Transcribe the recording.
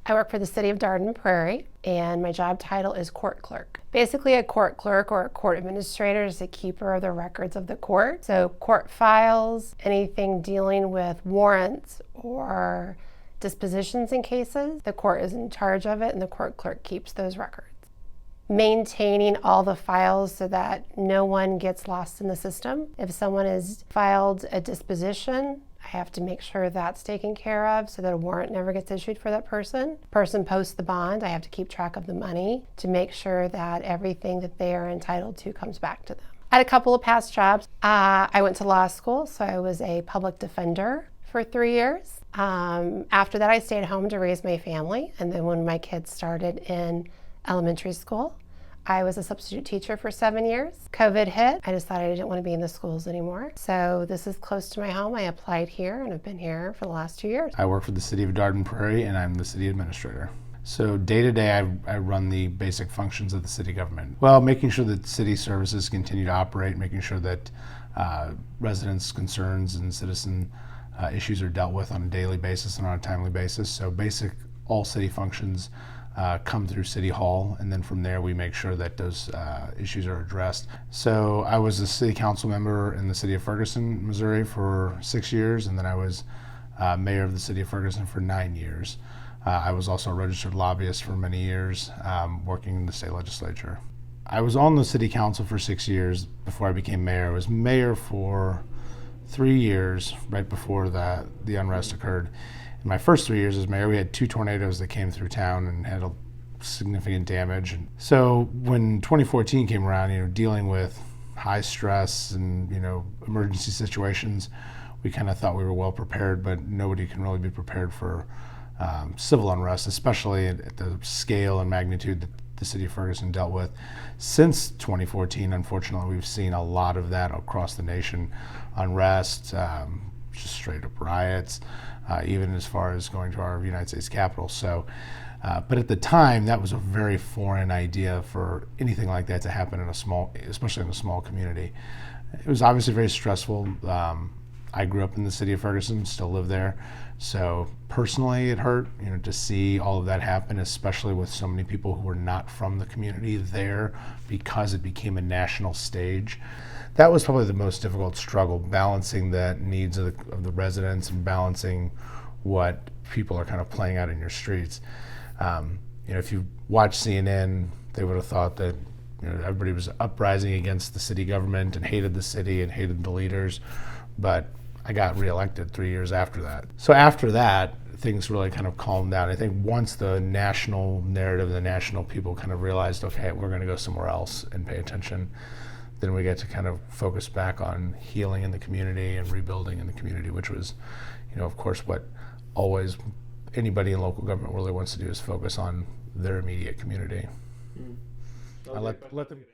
I work for the city of Dardenne Prairie, and my job title is court clerk. Basically, a court clerk or a court administrator is the keeper of the records of the court. So court files, anything dealing with warrants or dispositions in cases, the court is in charge of it and the court clerk keeps those records. Maintaining all the files so that no one gets lost in the system. If someone has filed a disposition, I have to make sure that's taken care of so that a warrant never gets issued for that person. Person posts the bond, I have to keep track of the money to make sure that everything that they are entitled to comes back to them. I had a couple of past jobs. I went to law school, so I was a public defender for 3 years. After that, I stayed home to raise my family, and then when my kids started in elementary school, I was a substitute teacher for 7 years. COVID hit. I decided I didn't want to be in the schools anymore. So this is close to my home. I applied here and have been here for the last 2 years. I work for the city of Dardenne Prairie and I'm the city administrator. So day to day, I run the basic functions of the city government. Well, making sure that city services continue to operate, making sure that residents' concerns and citizen issues are dealt with on a daily basis and on a timely basis. So basic all city functions come through City Hall, and then from there we make sure that those issues are addressed. So I was a city council member in the city of Ferguson, Missouri for 6 years, and then I was mayor of the city of Ferguson for 9 years. I was also a registered lobbyist for many years, working in the state legislature. I was on the city council for 6 years before I became mayor. I was mayor for 3 years right before the unrest occurred. In my first 3 years as mayor, we had 2 tornadoes that came through town and had a significant damage. And so when 2014 came around, dealing with high stress and, emergency situations, we kind of thought we were well prepared, but nobody can really be prepared for civil unrest, especially at the scale and magnitude that the city of Ferguson dealt with. Since 2014, unfortunately, we've seen a lot of that across the nation. Unrest, just straight up riots, even as far as going to our United States Capitol. So, but at the time, that was a very foreign idea for anything like that to happen especially in a small community. It was obviously very stressful. I grew up in the city of Ferguson, still live there. So personally, it hurt, to see all of that happen, especially with so many people who were not from the community there because it became a national stage. That was probably the most difficult struggle, balancing the needs of the residents and balancing what people are kind of playing out in your streets. If you watch CNN, they would have thought that everybody was uprising against the city government and hated the city and hated the leaders, but I got reelected 3 years after that. So after that, things really kind of calmed down. I think once the national narrative, the national people kind of realized, okay, we're going to go somewhere else and pay attention, then we get to kind of focus back on healing in the community and rebuilding in the community, which was, of course, what always anybody in local government really wants to do is focus on their immediate community. I let them